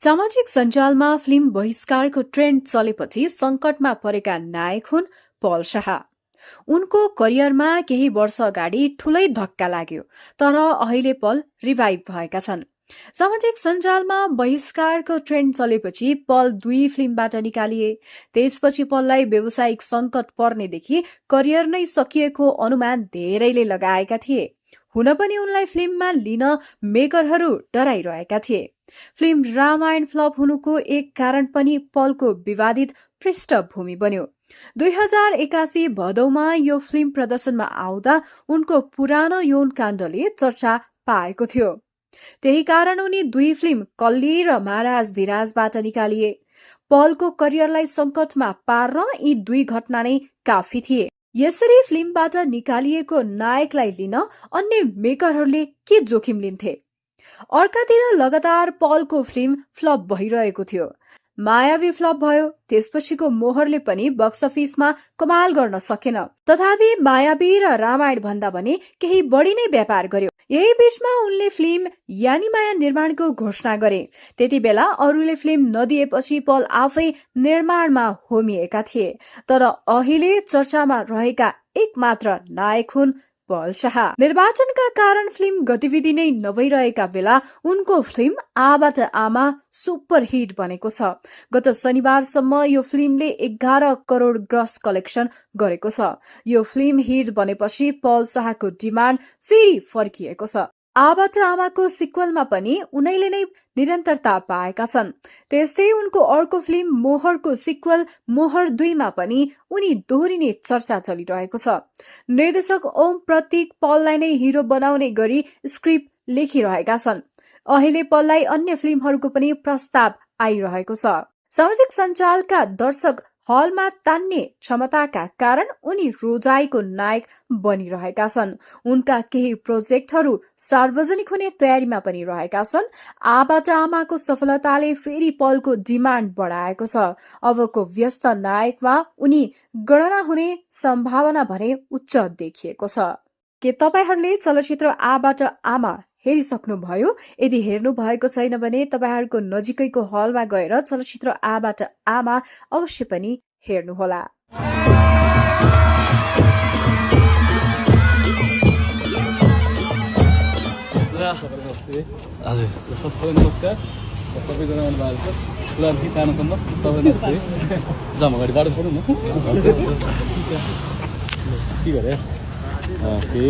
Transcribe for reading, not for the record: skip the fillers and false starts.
सामाजिक सञ्जालमा film बहिष्कारको trend चलेपछि सङ्कटमा परेका नायक हुन् पल शाह। उनको करियरमा केही वर्ष अगाडि ठूलै धक्का लाग्यो, तर अहिले पल रिभाइभ भएका छन्। सामाजिक सञ्जालमा बहिष्कारको ट्रेन्ड चलेपछि पल 2 फिल्मबाट निकालिए। त्यसपछि पललाई व्यावसायिक सङ्कट पर्नेदेखि करियर नै सकिएको अनुमान धेरैले लगाएका थिए। हुन पनि उनलाई फिल्ममा लिन मेकरहरू डराइरहेका थिए। फिल्म रामायण फ्लप हुनुको एक कारण पनि पलको विवादित पृष्ठभूमि बन्यो। 2081 भदौमा यो फिल्म प्रदर्शनमा आउँदा उनको पुरानो यौन काण्डले चर्चा पाएको थियो। त्यही कारण उनी 2 फिल्म कल्ली र महाराज धिराजबाट निकालिए। पलको करियरलाई सङ्कटमा पार्न यी 2 घटना नै काफी थिए। यसरी फिल्मबाट निकालिएको नायकलाई लिन अन्य मेकरहरूले के जोखिम लिन्थे? अर्कातिर लगातार पलको फिल्म फ्लप भइरहेको थियो। मायावी फ्लप भयो, त्यसपछिको मोहरले पनि बक्स अफिसमा कमाल गर्न सकेन। तथापि मायावी र रामायण भन्दा भने केही बढी नै व्यापार गर्यो। यही बीचमा उनले फिल्म यानी माया निर्माणको घोषणा गरे। त्यति बेला अरूले फिल्म नदिएपछि पल आफै निर्माणमा होमिएका थिए। तर अहिले चर्चामा रहेका एकमात्र नायक हुन् पल शाह। निर्वाचनका कारण फिल्म गतिविधि नै नभइरहेका बेला उनको फिल्म आबाट आमा सुपर हिट बनेको छ। गत शनिबारसम्म यो फिल्मले 11 करोड ग्रस कलेक्सन गरेको छ। यो फिल्म हिट बनेपछि पल शाहको डिमान्ड फेरि फर्किएको छ। आबाट आमाको सिक्वलमा पनि उनैले नै निरन्तरता पाएका छन्। त्यस्तै उनको अर्को फिल्म मोहरको सिक्वल मोहर 2 मा पनि उनी दोहोरिने चर्चा चलिरहेको छ। निर्देशक ओम प्रतीक पललाई नै हिरो बनाउने गरी स्क्रिप्ट लेखिरहेका छन्। अहिले पललाई अन्य फिल्महरूको पनि प्रस्ताव आइरहेको छ। सामाजिक सञ्जालका दर्शक हलमा तान्ने क्षमताका कारण उनी रोजाइको नायक बनिरहेका छन्। उनका केही प्रोजेक्टहरू सार्वजनिक हुने तयारीमा पनि रहेका छन्। आबाट आमाको सफलताले फेरि पलको डिमान्ड बढाएको छ। अबको व्यस्त नायकमा उनी गणना हुने सम्भावना भने उच्च देखिएको छ। के तपाईहरूले चलचित्र आबाट आमा हेरिसक्नुभयो? यदि हेर्नु भएको छैन भने तपाईहरूको नजिकैको हलमा गएर चलचित्र आबाट आमा अवश्य पनि हेर्नुहोला। हजुर सबैलाई नमस्कार। सबैजना आउनु भएको छ। ठुलादेखि सानोसम्म सबैलाई नमस्ते। जाम अगाडि बाटो छोड्नु न। के गरे? ओके